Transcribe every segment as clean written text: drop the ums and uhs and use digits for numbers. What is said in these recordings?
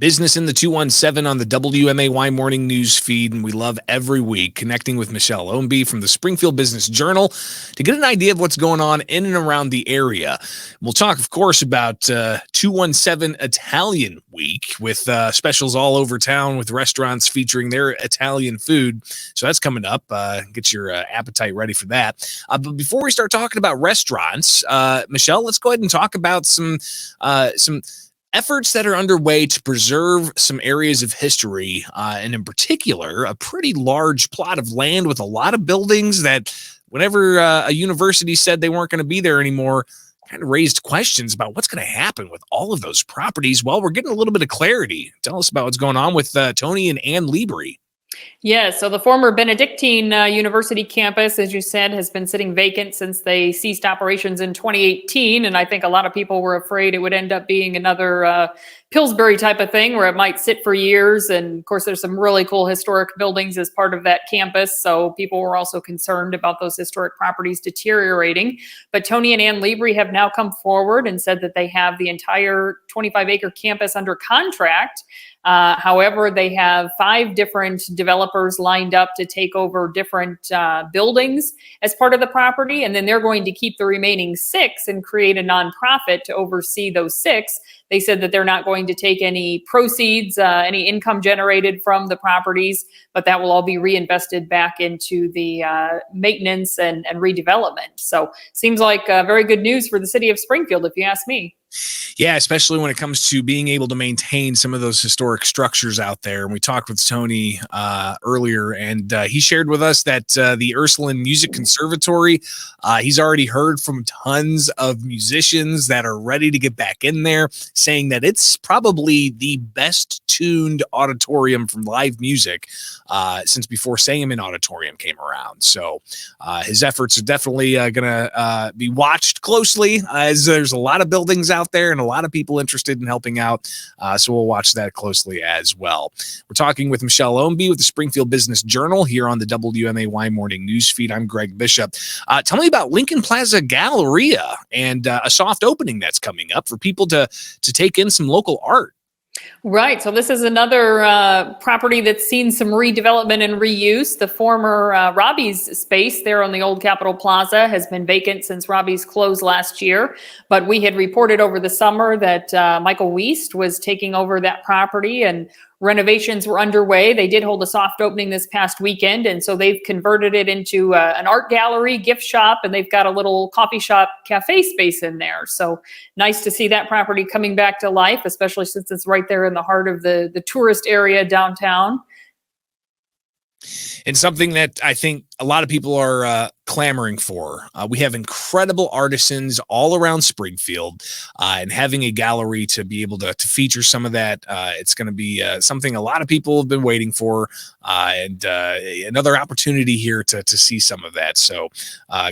Business in the 217 on the WMAY morning news feed, and we love every week connecting with Michelle Ownbey from the Springfield Business Journal to get an idea of what's going on in and around the area. We'll talk, of course, about 217 Italian Week with specials all over town with restaurants featuring their Italian food. So that's coming up. Get your appetite ready for that. But before we start talking about restaurants, Michelle, let's go ahead and talk about some efforts that are underway to preserve some areas of history, and in particular, a pretty large plot of land with a lot of buildings that whenever a university said they weren't going to be there anymore, kind of raised questions about what's going to happen with all of those properties. Well, we're getting a little bit of clarity. Tell us about what's going on with Tony and Ann Libri. Yeah, so the former Benedictine University campus, as you said, has been sitting vacant since they ceased operations in 2018. And I think a lot of people were afraid it would end up being another Pillsbury type of thing where it might sit for years. And of course, there's some really cool historic buildings as part of that campus. So people were also concerned about those historic properties deteriorating. But Tony and Ann Libri have now come forward and said that they have the entire 25-acre campus under contract. However, they have 5 different developers lined up to take over different buildings as part of the property. And then they're going to keep the remaining 6 and create a nonprofit to oversee those 6. They said that they're not going to take any proceeds, any income generated from the properties, but that will all be reinvested back into the maintenance and redevelopment. So seems like very good news for the city of Springfield, if you ask me. Yeah, especially when it comes to being able to maintain some of those historic structures out there. And we talked with Tony earlier, and he shared with us that the Ursuline Music Conservatory, he's already heard from tons of musicians that are ready to get back in there, saying that it's probably the best tuned auditorium from live music since before Sangamon Auditorium came around. So his efforts are definitely going to be watched closely, as there's a lot of buildings out there and a lot of people interested in helping out. So we'll watch that closely as well. We're talking with Michelle Ownbey with the Springfield Business Journal here on the WMAY morning news feed. I'm Greg Bishop. Tell me about Lincoln Plaza Galleria and a soft opening that's coming up for people to take in some local art. Right. So this is another property that's seen some redevelopment and reuse. The former Robbie's space there on the Old Capitol Plaza has been vacant since Robbie's closed last year. But we had reported over the summer that Michael Wiest was taking over that property, and renovations were underway. They did hold a soft opening this past weekend, and so they've converted it into an art gallery, gift shop, and they've got a little coffee shop cafe space in there. So nice to see that property coming back to life, especially since it's right there in the heart of the tourist area downtown. And something that I think a lot of people are clamoring for. We have incredible artisans all around Springfield, and having a gallery to be able to feature some of that, it's going to be something a lot of people have been waiting for, and another opportunity here to see some of that. So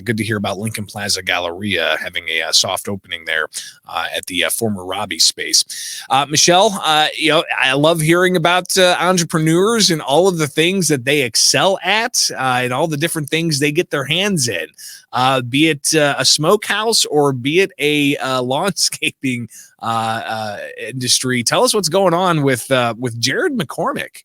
good to hear about Lincoln Plaza Galleria having a soft opening there at the former Robbie space. Michelle, I love hearing about entrepreneurs and all of the things that they excel at, and all the different things they get their hands in, be it a smokehouse or be it a landscaping industry. Tell us what's going on with Jared McCormick.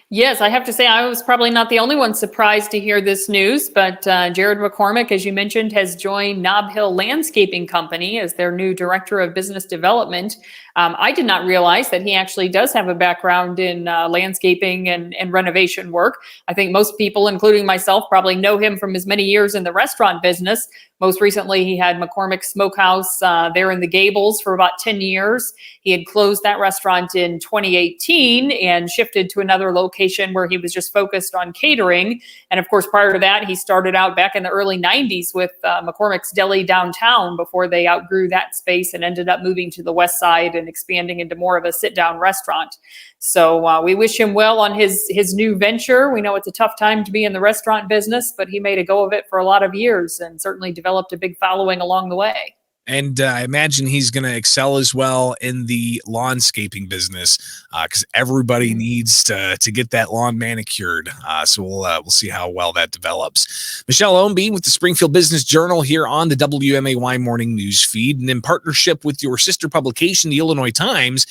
Yes, I have to say I was probably not the only one surprised to hear this news, but Jared McCormick, as you mentioned, has joined Nob Hill Landscaping Company as their new director of business development. I did not realize that he actually does have a background in landscaping and renovation work. I think most people, including myself, probably know him from his many years in the restaurant business. Most recently, he had McCormick Smokehouse there in the Gables for about 10 years. He had closed that restaurant in 2018 and shifted to another location where he was just focused on catering. And of course, prior to that, he started out back in the early 90s with McCormick's Deli downtown before they outgrew that space and ended up moving to the west side and expanding into more of a sit-down restaurant. So we wish him well on his new venture. We know it's a tough time to be in the restaurant business, but he made a go of it for a lot of years and certainly developed a big following along the way. And I imagine he's going to excel as well in the lawnscaping business, because everybody needs to get that lawn manicured. So we'll see how well that develops. Michelle Ownbey with the Springfield Business Journal here on the WMAY morning news feed, and in partnership with your sister publication, the Illinois Times,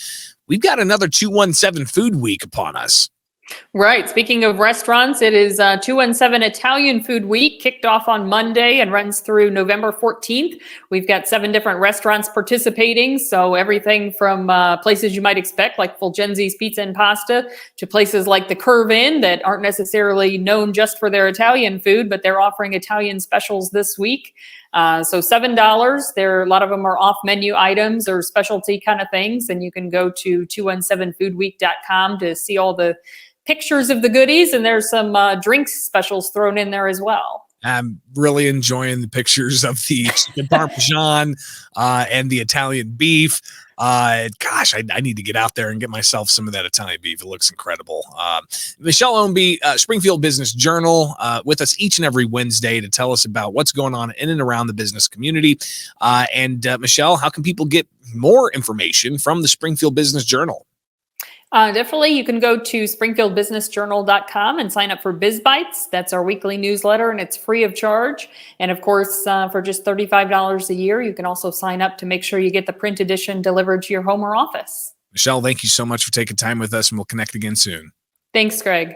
we've got another 217 Food Week upon us. Right. Speaking of restaurants, it is 217 Italian Food Week, kicked off on Monday and runs through November 14th. We've got 7 different restaurants participating. So everything from places you might expect, like Fulgenzi's Pizza and Pasta, to places like the Curve Inn that aren't necessarily known just for their Italian food, but they're offering Italian specials this week. So $7. A lot of them are off menu items or specialty kind of things. And you can go to 217foodweek.com to see all the pictures of the goodies, and there's some drinks specials thrown in there as well. I'm really enjoying the pictures of the chicken parmesan and the Italian beef. Gosh, I need to get out there and get myself some of that Italian beef. It looks incredible. Michelle Ownbey, Springfield Business Journal, with us each and every Wednesday to tell us about what's going on in and around the business community. Michelle, how can people get more information from the Springfield Business Journal? Definitely, you can go to springfieldbusinessjournal.com and sign up for Biz Bites. That's our weekly newsletter, and it's free of charge. And of course, for just $35 a year, you can also sign up to make sure you get the print edition delivered to your home or office. Michelle, thank you so much for taking time with us, and we'll connect again soon. Thanks, Greg.